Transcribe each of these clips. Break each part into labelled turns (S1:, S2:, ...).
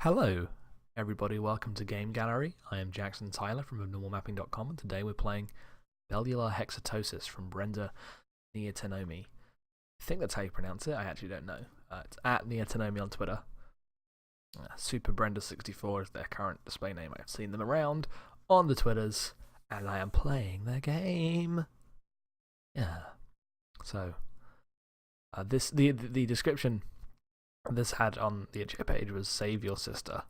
S1: Hello, everybody. Welcome to Game Gallery. I am Jackson Tyler from abnormalmapping.com, and today we're playing Bellular Hexatosis from Brenda Neotenomie. I think that's how you pronounce it. I actually don't know. It's at neotenomie on Twitter. Super Brenda64 is their current display name. I've seen them around on the Twitters, and I am playing their game. Yeah. So, the description this had on the intro page was "Save your sister."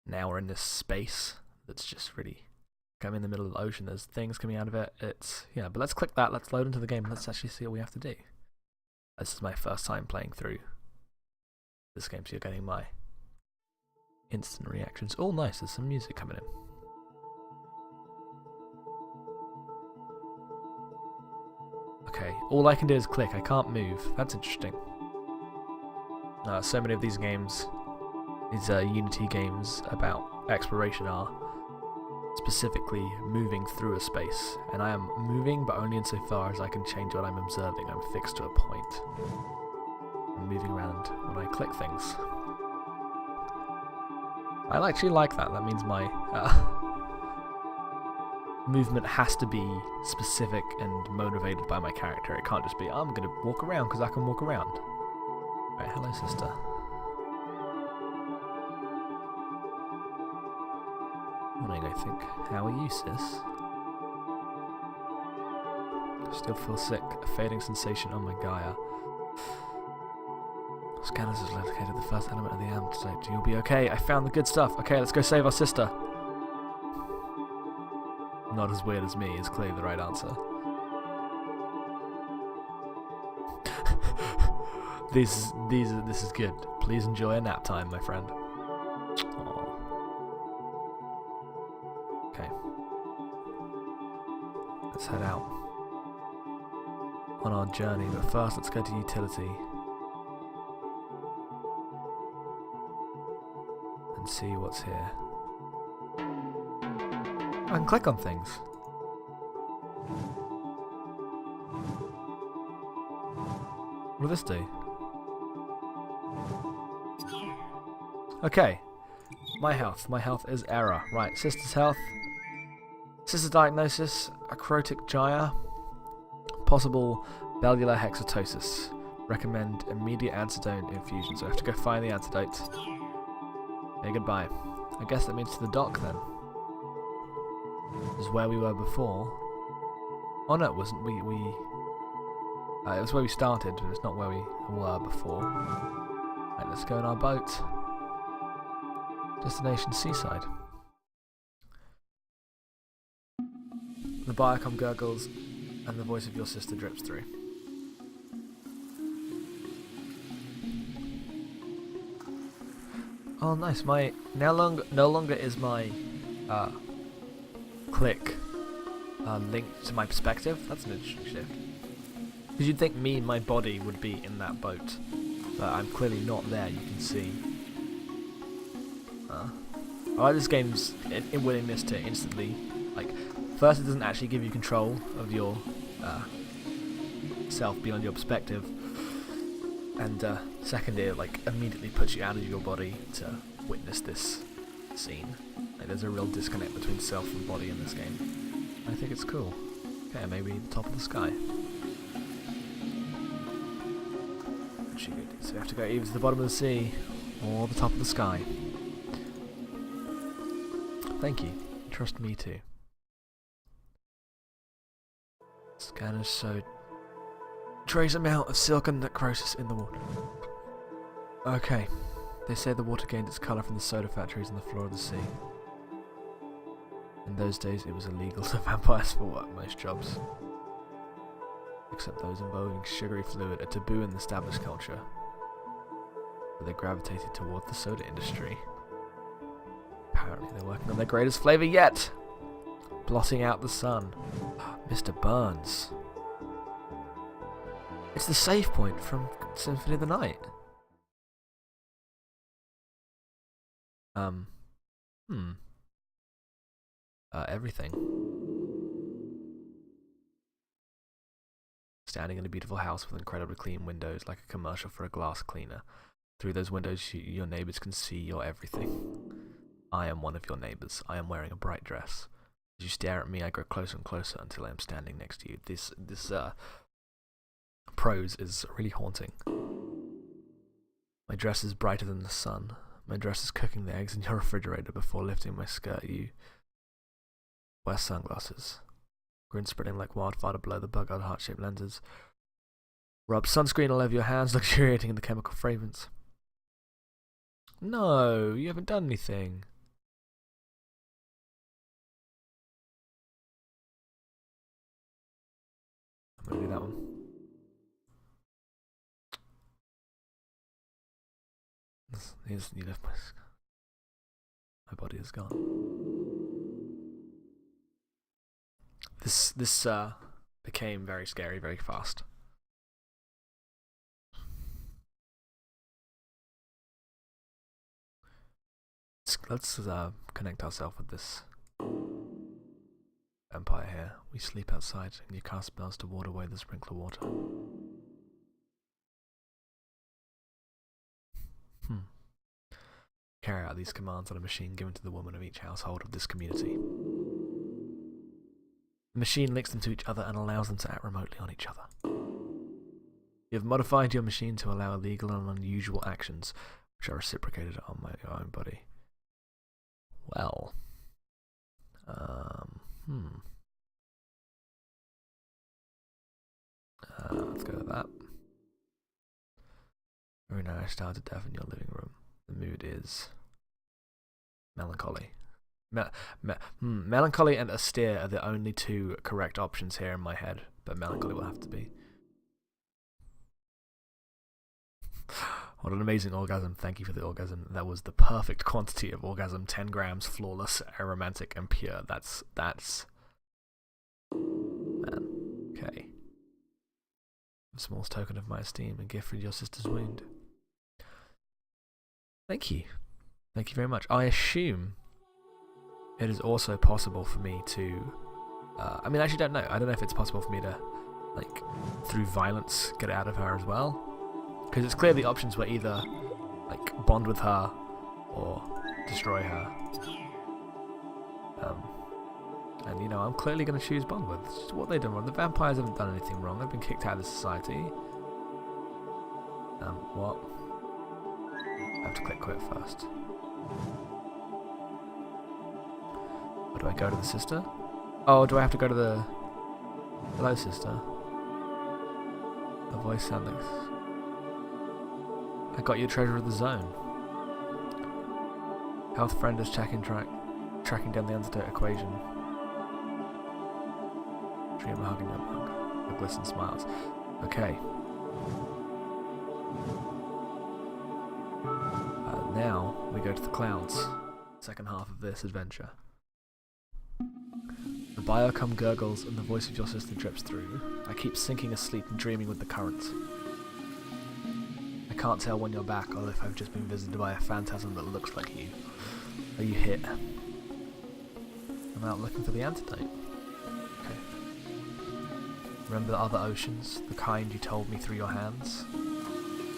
S1: Now we're in this space that's just really in the middle of the ocean. There's things coming out of it. But let's click that. Let's load into the game. Let's actually see what we have to do. This is my first time playing through this game, so you're getting my instant reactions. Oh, nice. There's some music coming in. Okay, all I can do is click. I can't move. That's interesting. So many of these games, these Unity games about exploration, are specifically moving through a space. And I am moving, but only insofar as I can change what I'm observing. I'm fixed to a point. I'm moving around when I click things. I actually like that. That means my movement has to be specific and motivated by my character. It can't just be, I'm going to walk around because I can walk around. Right, hello sister. Morning, I think. How are you, sis? Still feel sick. A fading sensation on my Gaia. Scanners has located the first element of the antidote. You'll be okay. I found the good stuff. Okay, let's go save our sister. Not as weird as me is clearly the right answer. This is good. Please enjoy a nap time, my friend. Aww. Okay. Let's head out on our journey, but first let's go to utility and see what's here. I can click on things. What will this do? Okay. My health. My health is error. Right. Sister's health. Sister's diagnosis. Acrotic gyre. Possible bellular hexatosis. Recommend immediate antidote infusion. So I have to go find the antidote. Okay, goodbye. I guess that means to the dock then. Is where we were before. Oh no, it wasn't. It was where we started, but it's not where we were before. Right, let's go in our boat. Destination seaside. The biocom gurgles, and the voice of your sister drips through. Oh, nice. No longer is my click linked to my perspective. That's an interesting shift. Because you'd think me and my body would be in that boat, but I'm clearly not there. You can see. I like this game's willingness to instantly, first it doesn't actually give you control of your self beyond your perspective, and second it immediately puts you out of your body to witness this scene. There's a real disconnect between self and body in this game. I think it's cool. Okay, maybe the top of the sky. So we have to go either to the bottom of the sea or the top of the sky. Thank you. Trust me too. Scanners showed trace amount of silicon necrosis in the water. Okay. They say the water gained its colour from the soda factories on the floor of the sea. In those days, it was illegal to vampires for work most jobs, except those involving sugary fluid, a taboo in the established culture. But they gravitated toward the soda industry. Apparently, they're working on their greatest flavour yet, blotting out the sun. Mr. Burns. It's the save point from Symphony of the Night. Everything. Standing in a beautiful house with incredibly clean windows, like a commercial for a glass cleaner. Through those windows, your neighbours can see your everything. I am one of your neighbours. I am wearing a bright dress. As you stare at me, I grow closer and closer until I am standing next to you. This prose is really haunting. My dress is brighter than the sun. My dress is cooking the eggs in your refrigerator before lifting my skirt. You wear sunglasses. Grin spreading like wildfire below the bug-eyed heart-shaped lenses. Rub sunscreen all over your hands, luxuriating in the chemical fragrance. No, you haven't done anything. I'm gonna do that one. You left my body is gone. This became very scary very fast. Let's connect ourselves with this vampire here. We sleep outside, and you cast spells to ward away the sprinkler water. Carry out these commands on a machine given to the woman of each household of this community. The machine links them to each other and allows them to act remotely on each other. You have modified your machine to allow illegal and unusual actions, which are reciprocated on your own body. Well, let's go with that. Very nice. Starved to death in your living room. The mood is melancholy. Melancholy and austere are the only two correct options here in my head, but melancholy will have to be. What an amazing orgasm. Thank you for the orgasm. That was the perfect quantity of orgasm. 10 grams, flawless, aromantic, and pure. That's... Man. Okay. The smallest token of my esteem, a gift for your sister's wound. Thank you. Thank you very much. I assume it is also possible for me to... I mean, I actually don't know. I don't know if it's possible for me to, like, through violence, get out of her as well. Because it's clear the options were either, like, bond with her or destroy her. And, you know, I'm clearly going to choose bond with. It's just what they've done wrong. The vampires haven't done anything wrong. They've been kicked out of the society. What? I have to click quit first. Or do I go to the sister? Oh, do I have to go to the... Hello, sister. A voice sounding... I got you treasure of the zone. Health friend is tracking down the antidote equation. Dream of hugging your mug. The glisten smiles. Okay. Now we go to the clouds. Second half of this adventure. The biocom gurgles and the voice of your sister drips through. I keep sinking asleep and dreaming with the current. I can't tell when you're back or if I've just been visited by a phantasm that looks like you. Are you hit? I'm out looking for the antidote. Okay. Remember the other oceans, the kind you told me through your hands?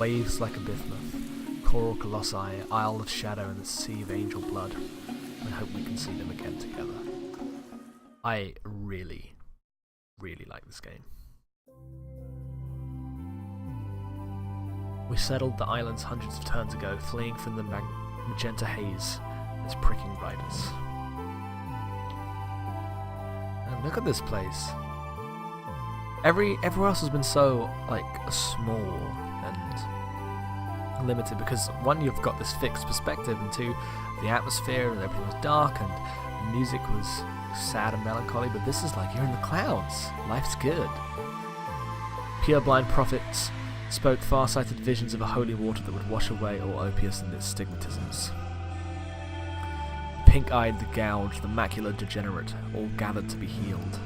S1: Waves like a bismuth, coral colossi, isle of shadow and the sea of angel blood. I hope we can see them again together. I really, really like this game. We settled the islands hundreds of turns ago, fleeing from the magenta haze and its pricking riders. And look at this place. Everywhere else has been so, like, small and limited because, one, you've got this fixed perspective, and two, the atmosphere and everything was dark and the music was sad and melancholy, but this is like you're in the clouds. Life's good. Pure blind prophets spoke far-sighted visions of a holy water that would wash away all opius and its stigmatisms. The pink-eyed, the gouged, the macular degenerate, all gathered to be healed.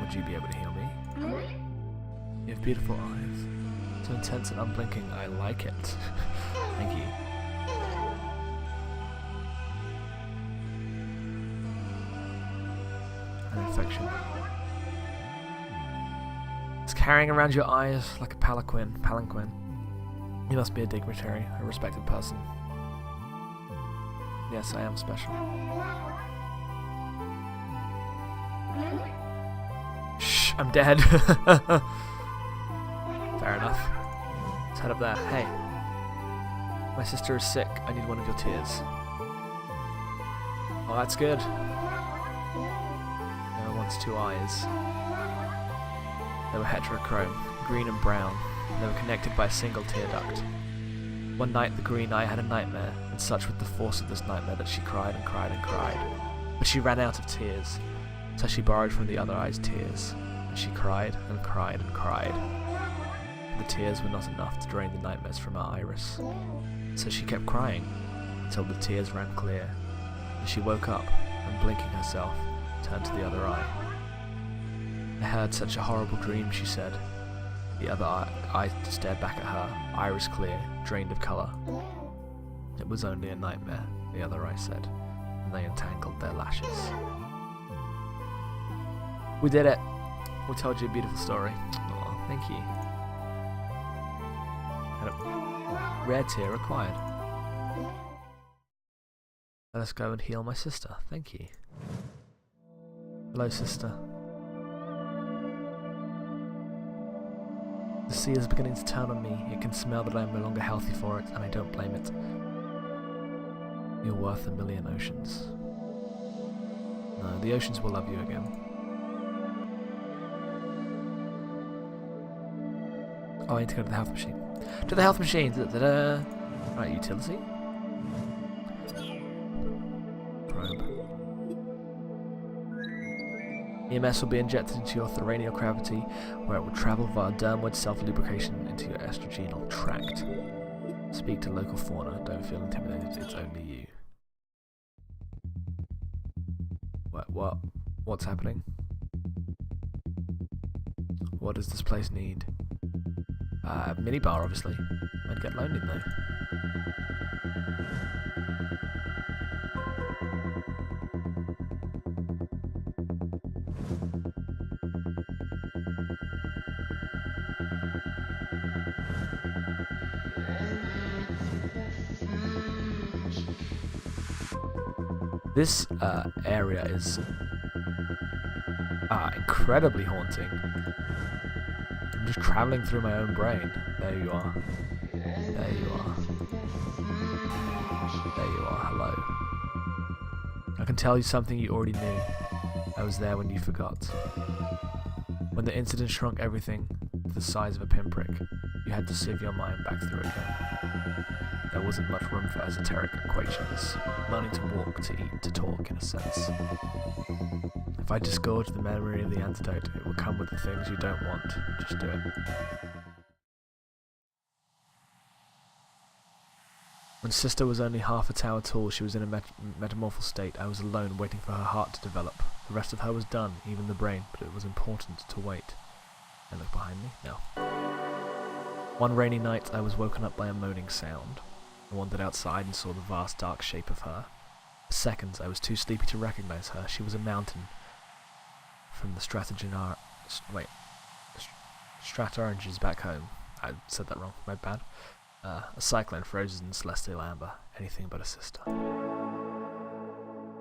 S1: Would you be able to heal me? You have beautiful eyes. So intense and unblinking, I like it. Thank you. An infection. carrying around your eyes like a palanquin. You must be a dignitary, a respected person. Yes, I am special. Shh, I'm dead. Fair enough. Let's head up there. Hey. My sister is sick. I need one of your tears. Oh, that's good. No one's two eyes. They were heterochrome, green and brown. And they were connected by a single tear duct. One night the green eye had a nightmare, and such was the force of this nightmare that she cried and cried and cried. But she ran out of tears, so she borrowed from the other eye's tears. And she cried and cried and cried. The tears were not enough to drain the nightmares from her iris. So she kept crying, until the tears ran clear. And she woke up, and blinking herself, turned to the other eye. I had such a horrible dream, she said. The other eye stared back at her, iris clear, drained of colour. It was only a nightmare, the other eye said, and they entangled their lashes. We did it! We told you a beautiful story. Aw, thank you. And a rare tear acquired. Let us go and heal my sister. Thank you. Hello, sister. The sea is beginning to turn on me. It can smell that I am no longer healthy for it, and I don't blame it. You're worth a million oceans. No, the oceans will love you again. Oh, I need to go to the health machine. To the health machine! Da-da-da. Right, utility. Probe. EMS will be injected into your thoracial cavity, where it will travel via dermoid self-lubrication into your estrogenal tract. Speak to local fauna. Don't feel intimidated. It's only you. What? What's happening? What does this place need? Minibar, obviously. Might get lonely though. This area is incredibly haunting. I'm just travelling through my own brain. There you are. There you are. There you are. Hello. I can tell you something you already knew. I was there when you forgot. When the incident shrunk everything to the size of a pinprick, you had to sieve your mind back through again. There wasn't much room for esoteric equations, learning to walk, to eat, to talk, in a sense. If I disgorge the memory of the antidote, it will come with the things you don't want. Just do it. When Sister was only half a tower tall, she was in a metamorpal state. I was alone, waiting for her heart to develop. The rest of her was done, even the brain, but it was important to wait. And look behind me? No. One rainy night, I was woken up by a moaning sound. I wandered outside and saw the vast dark shape of her. For seconds, I was too sleepy to recognize her. She was a mountain from the Stratoranges back home. I said that wrong, my bad. A cyclone frozen in celestial amber, anything but a sister.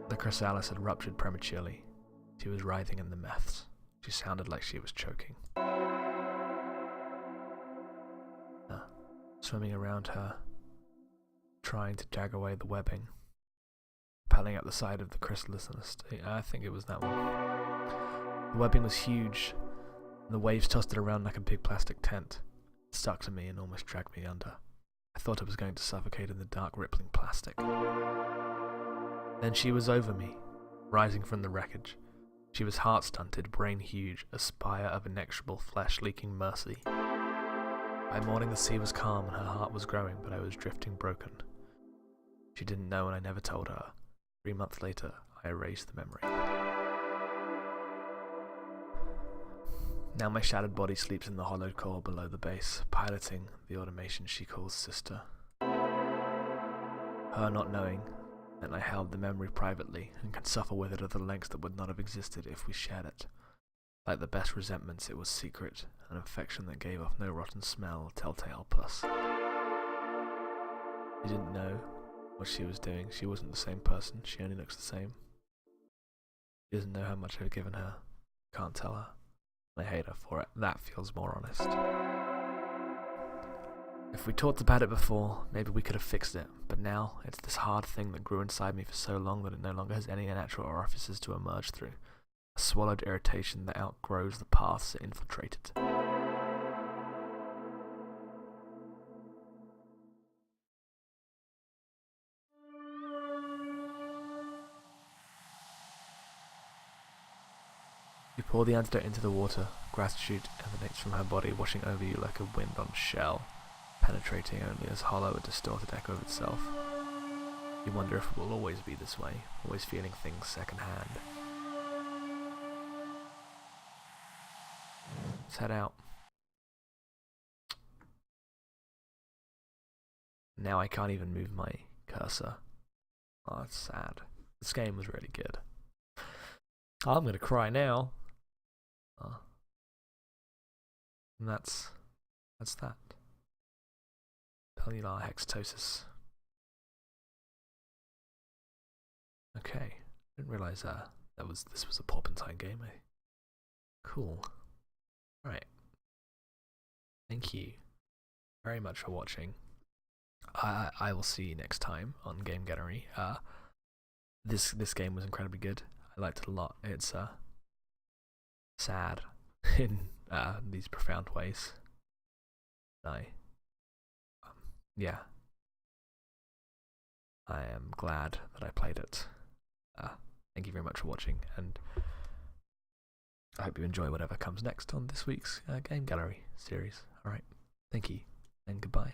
S1: The chrysalis had ruptured prematurely. She was writhing in the meths. She sounded like she was choking. Swimming around her, trying to drag away the webbing, paddling up the side of the chrysalis. I think it was that one. The webbing was huge, and the waves tossed it around like a big plastic tent. It stuck to me and almost dragged me under. I thought I was going to suffocate in the dark, rippling plastic. Then she was over me, rising from the wreckage. She was heart-stunted, brain huge, a spire of inexorable flesh leaking mercy. By morning the sea was calm and her heart was growing, but I was drifting broken. She didn't know and I never told her. 3 months later, I erased the memory. Now my shattered body sleeps in the hollowed core below the base, piloting the automation she calls Sister. Her not knowing, and I held the memory privately and can suffer with it at the lengths that would not have existed if we shared it. Like the best resentments, it was secret an affection that gave off no rotten smell, telltale pus. He didn't know what she was doing. She wasn't the same person. She only looks the same. She doesn't know how much I've given her. Can't tell her. I hate her for it. That feels more honest. If we talked about it before, maybe we could have fixed it, but now it's this hard thing that grew inside me for so long that it no longer has any natural orifices to emerge through. A swallowed irritation that outgrows the paths it infiltrated. You pour the antidote into the water. Gratitude emanates from her body, washing over you like a wind on a shell, penetrating only as hollow a distorted echo of itself. You wonder if it will always be this way, always feeling things secondhand. Let's head out. Now I can't even move my cursor. Oh, that's sad. This game was really good. I'm gonna cry now. And that's that. Bellular Hexatosis. Okay, didn't realise this was a Porpentine game. Cool. Right. Thank you very much for watching. I will see you next time on Game Gallery. This game was incredibly good. I liked it a lot. It's sad in these profound ways. Yeah, I am glad that I played it. Thank you very much for watching, and I hope you enjoy whatever comes next on this week's Game Gallery series. Alright, thank you, and goodbye.